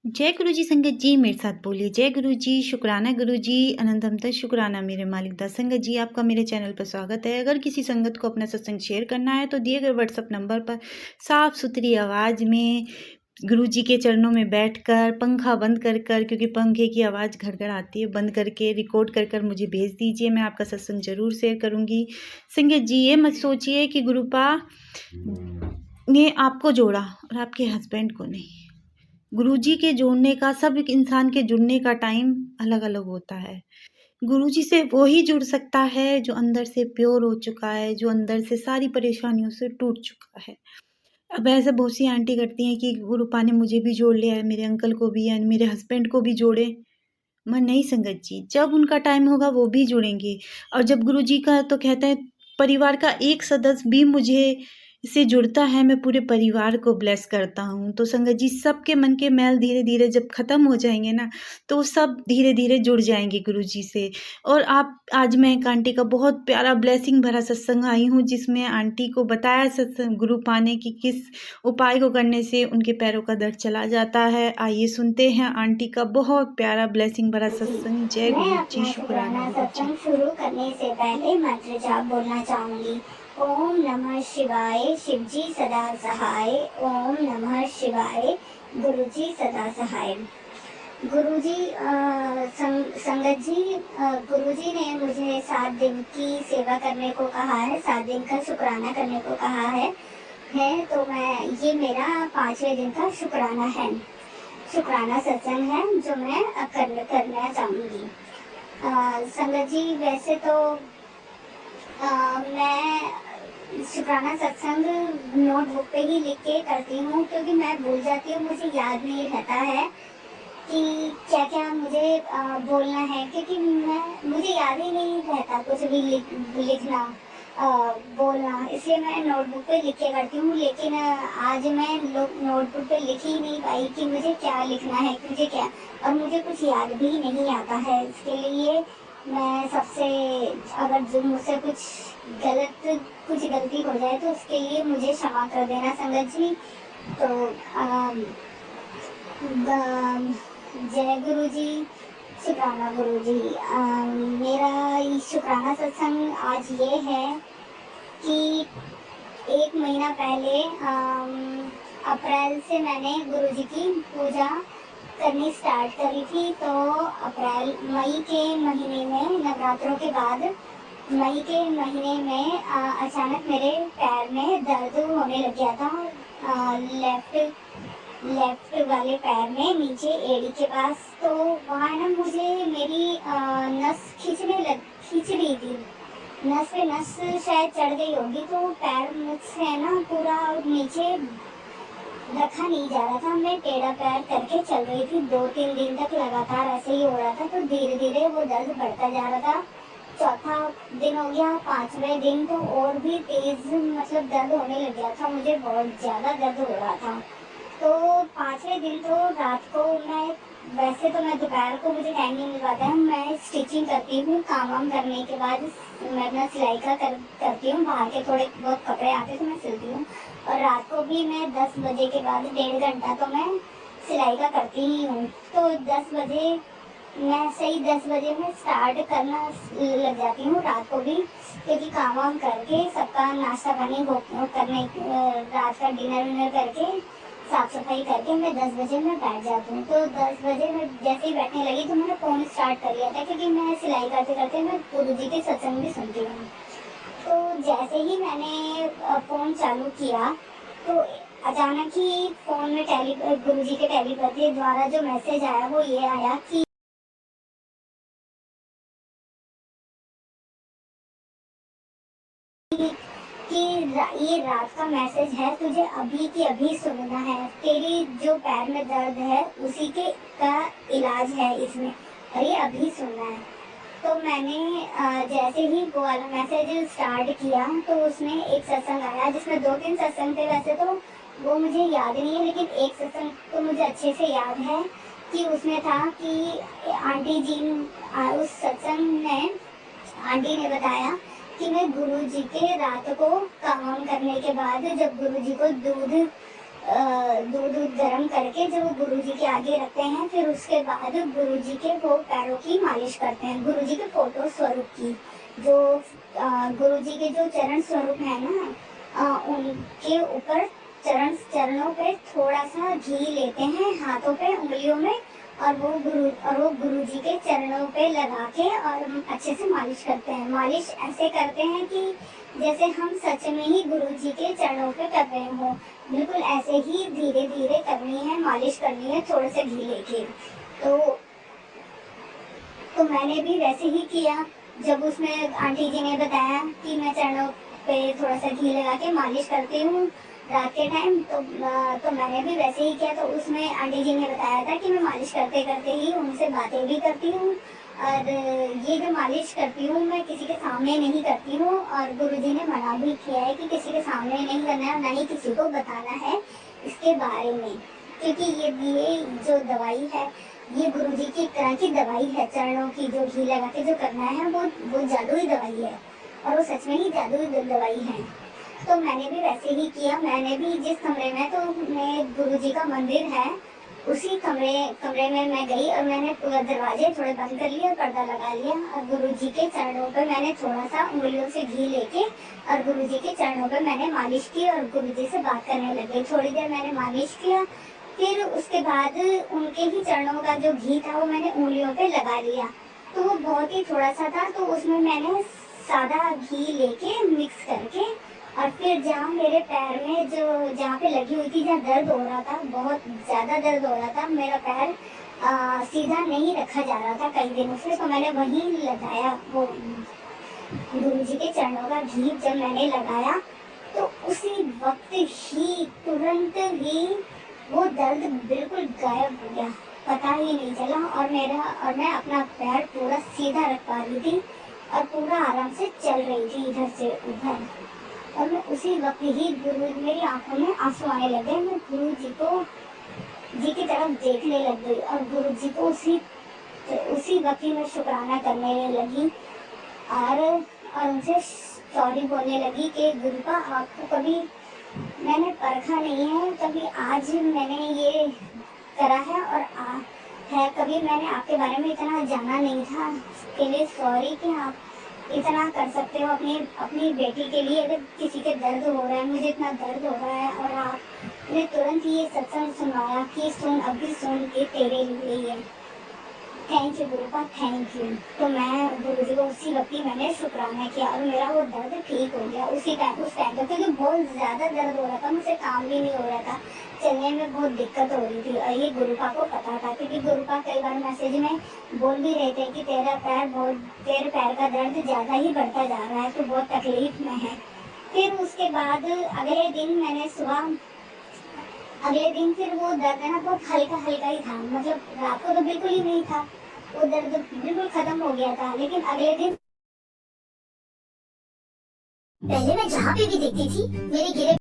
जय गुरु जी संगत जी मेरे साथ बोलिए जय गुरु जी शुक्राना गुरु जी अनंतम तक शुक्राना मेरे मालिक दा। संगत जी आपका मेरे चैनल पर स्वागत है। अगर किसी संगत को अपना सत्संग शेयर करना है तो दिए गए व्हाट्सएप नंबर पर साफ सुथरी आवाज़ में गुरु जी के चरणों में बैठकर पंखा बंद कर कर, क्योंकि पंखे की आवाज़ घर घर आती है, बंद करके रिकॉर्ड कर कर मुझे भेज दीजिए। मैं आपका सत्संग जरूर शेयर करूँगी। संगत जी ये मत सोचिए कि गुरुपा ने आपको जोड़ा और आपके हस्बैंड को नहीं। गुरुजी के जोड़ने का, सब एक इंसान के जुड़ने का टाइम अलग अलग होता है। गुरुजी से वो ही जुड़ सकता है जो अंदर से प्योर हो चुका है, जो अंदर से सारी परेशानियों से टूट चुका है। अब ऐसे बहुत सी आंटी करती हैं कि गुरुपा ने मुझे भी जोड़ लिया है, मेरे अंकल को भी या मेरे हस्बैंड को भी जोड़े। मैं नहीं संगत जी, जब उनका टाइम होगा वो भी जुड़ेंगे। और जब गुरुजी का तो कहता है परिवार का एक सदस्य भी मुझे से जुड़ता है, मैं पूरे परिवार को ब्लेस करता हूँ। तो संगत जी सबके मन के मैल धीरे धीरे जब खत्म हो जाएंगे ना, तो सब धीरे धीरे जुड़ जाएंगे गुरु जी से। और आज मैं एक आंटी का बहुत प्यारा ब्लेसिंग भरा सत्संग आई हूँ, जिसमें आंटी को बताया सत्संग गुरु पाने की किस उपाय को करने से उनके पैरों का दर्द चला जाता है। आइए सुनते हैं आंटी का बहुत प्यारा ब्लेसिंग भरा सत्संग। जय गुरु जी शुक्राना गुरु जी। सत्संग शुरू करने से पहले मंत्र जाप बोलना चाहूंगी। ओम नमः शिवाय, शिवजी सदा सहाय। ओम नमः शिवाय, गुरुजी सदा सहाय। गुरुजी संगत जी, गुरुजी ने मुझे 7 दिन की सेवा करने को कहा है, 7 दिन का शुक्राना करने को कहा है तो ये मेरा 5वें दिन का शुक्राना है, शुक्राना सत्संग है जो मैं करना चाहूंगी। संगत जी वैसे तो मैं शुक्राना सत्संग नोटबुक पे ही लिख के करती हूँ, क्योंकि मैं भूल जाती हूँ, मुझे याद नहीं रहता है कि क्या क्या मुझे बोलना है, क्योंकि मुझे याद ही नहीं रहता कुछ भी लिखना बोलना, इसलिए मैं नोटबुक पे लिख के करती हूँ। लेकिन आज मैं नोटबुक पे लिख ही नहीं पाई कि मुझे क्या लिखना है, मुझे क्या, और मुझे कुछ याद भी नहीं आता है। इसके लिए मैं सबसे, अगर जो मुझसे कुछ गलती हो जाए तो उसके लिए मुझे क्षमा कर देना संगत जी। तो जय गुरु जी, शुक्राना गुरु जी। मेरा शुक्राना सत्संग आज ये है कि 1 महीना पहले अप्रैल से मैंने गुरु जी की पूजा करनी स्टार्ट करी थी। तो मई के महीने में, नवरात्रों के बाद मई के महीने में अचानक मेरे पैर में दर्द होने लग गया था, लेफ्ट वाले पैर में, नीचे एड़ी के पास। तो वहाँ ना मुझे मेरी नस खींच रही थी, नस पे नस शायद चढ़ गई होगी, तो पैर मुझसे ना पूरा नीचे रखा नहीं जा रहा था। मैं टेढ़ा पैर करके चल रही थी, 2-3 दिन तक लगातार ऐसे ही हो रहा था। तो धीरे धीरे वो दर्द बढ़ता जा रहा था। चौथा दिन हो गया, 5वें दिन तो और भी तेज मतलब दर्द होने लग गया था, मुझे बहुत ज्यादा दर्द हो रहा था। तो 5वें दिन तो रात को वैसे तो मैं दोपहर को मुझे टाइम नहीं मिल पाता है, मैं स्टिचिंग करती हूँ, काम वाम करने के बाद मैं अपना सिलाई का करती हूँ, बाहर के थोड़े बहुत कपड़े आते तो मैं सिलती हूँ। और रात को भी मैं 10 बजे के बाद 1.5 घंटा तो मैं सिलाई का करती ही हूँ। तो 10 बजे मैं सही 10 बजे मैं स्टार्ट करना लग जाती हूँ रात को भी, क्योंकि काम वाम करके सबका नाश्ता पानी करने, रात का डिनर विनर करके साफ सफाई करके मैं 10 बजे मैं बैठ जाती हूँ। तो 10 बजे मैं जैसे ही बैठने लगी तो मैंने फ़ोन स्टार्ट कर लिया था, क्योंकि मैं सिलाई करते करते मैं गुरु जी के सत्संग भी सुनती हूँ। तो जैसे ही मैंने फ़ोन चालू किया तो अचानक ही फ़ोन में गुरु जी के टेलीपैथी द्वारा जो मैसेज आया वो ये आया कि ये रात का मैसेज है, तुझे अभी की अभी सुनना है, तेरी जो पैर में दर्द है उसी के का इलाज है इसमें, और ये अभी सुनना है। तो मैंने जैसे ही वो वाला मैसेज स्टार्ट किया तो उसमें एक सत्संग आया, जिसमें 2-3 सत्संग थे, वैसे तो वो मुझे याद नहीं है, लेकिन एक सत्संग तो मुझे अच्छे से याद है कि उसमें था कि आंटी जी, उस सत्संग में आंटी ने बताया कि मैं गुरु जी के रात को काम करने के बाद जब गुरु जी को दूध दूध गर्म करके जब गुरुजी के आगे रखते हैं, फिर उसके बाद गुरुजी के वो पैरों की मालिश करते हैं, गुरुजी के फोटो स्वरूप की। जो गुरुजी के जो चरण स्वरूप है ना, उनके ऊपर चरणों पे थोड़ा सा घी लेते हैं हाथों पे, उंगलियों में, और वो गुरुजी के चरणों पे लगा के और अच्छे से मालिश करते हैं। मालिश ऐसे करते हैं कि जैसे हम सच में ही गुरुजी के चरणों पे कर रहे हो, बिल्कुल ऐसे ही धीरे धीरे करनी है, मालिश करनी है थोड़े से घी लेके। तो मैंने भी वैसे ही किया। जब उसमें आंटी जी ने बताया कि मैं चरणों पे थोड़ा सा घी लगा के मालिश करती हूँ रात के टाइम, तो मैंने भी वैसे ही किया। तो उसमें आंटी जी ने बताया था कि मैं मालिश करते करते ही उनसे बातें भी करती हूँ, और ये जो मालिश करती हूँ मैं किसी के सामने नहीं करती हूँ, और गुरुजी ने मना भी किया है कि किसी के सामने नहीं करना है, ना ही किसी को बताना है इसके बारे में, क्योंकि ये जो दवाई है ये गुरुजी की तरह की दवाई है। चरणों की जो घी लगा के जो करना है वो जादुई दवाई है, और वो सच में ही जादुई दवाई है। तो मैंने भी वैसे ही किया। मैंने भी जिस कमरे में, तो मैं गुरुजी का मंदिर है, उसी कमरे में मैं गई और मैंने दरवाजे थोड़े बंद कर लिए और पर्दा लगा लिया, और गुरुजी के चरणों पर मैंने थोड़ा सा उंगलियों से घी लेके और गुरुजी के चरणों पर मैंने मालिश की और गुरुजी से बात करने लगी। थोड़ी देर मैंने मालिश किया, फिर उसके बाद उनके ही चरणों का जो घी था वो मैंने उंगलियों पे लगा लिया। तो वो बहुत ही थोड़ा सा था, तो उसमें मैंने सादा घी लेके मिक्स करके, और फिर जहाँ मेरे पैर में जो जहाँ पे लगी हुई थी, जहाँ दर्द हो रहा था, बहुत ज़्यादा दर्द हो रहा था, मेरा पैर सीधा नहीं रखा जा रहा था कई दिनों से, तो मैंने वहीं लगाया वो गुरुजी के चरणों का घी। जब मैंने लगाया तो उसी वक्त ही तुरंत ही वो दर्द बिल्कुल गायब हो गया, पता ही नहीं चला, और मैं अपना पैर पूरा सीधा रख पा रही थी और पूरा आराम से चल रही थी इधर से उधर। और मैं उसी वक्त ही मेरी आंखों में आंसू आने लगे। मैं गुरु जी की तरफ देखने लग गई और गुरु जी को उसी वक्त ही मैं शुक्राना करने लगी, और उनसे सॉरी बोलने लगी कि गुरुपा आपको कभी मैंने परखा नहीं है, कभी आज मैंने ये करा है, और कभी मैंने आपके बारे में इतना जाना नहीं था, इसके लिए सॉरी कि आप इतना कर सकते हो अपनी बेटी के लिए। अगर किसी के दर्द हो रहा है, मुझे इतना दर्द हो रहा है, और आपने तुरंत ही ये सत्संग सुनवाया कि सुन, अभी सुन के तेरे लिए है। Thank you गुरुपा, thank you. तो मैं गुरु जी को उसी वक्त ही मैंने शुक्राना किया और मेरा वो दर्द ठीक हो गया उस टाइम पर, क्योंकि बहुत ज़्यादा दर्द हो रहा था, मुझसे काम भी नहीं हो रहा था, चलने में बहुत दिक्कत हो रही थी, और ये गुरुपा को पता था, क्योंकि गुरुपा कई बार मैसेज में बोल भी रहे थे कि तेरे पैर का दर्द ज़्यादा ही बढ़ता जा रहा है, तो बहुत तकलीफ में है। फिर उसके बाद अगले दिन फिर वो दर्द है ना बहुत हल्का हल्का ही था, मतलब रात को तो बिल्कुल ही नहीं था, वो दर्द बिल्कुल खत्म हो गया था। लेकिन अगले दिन पहले मैं जहाँ पे भी देखती थी मेरे गिरे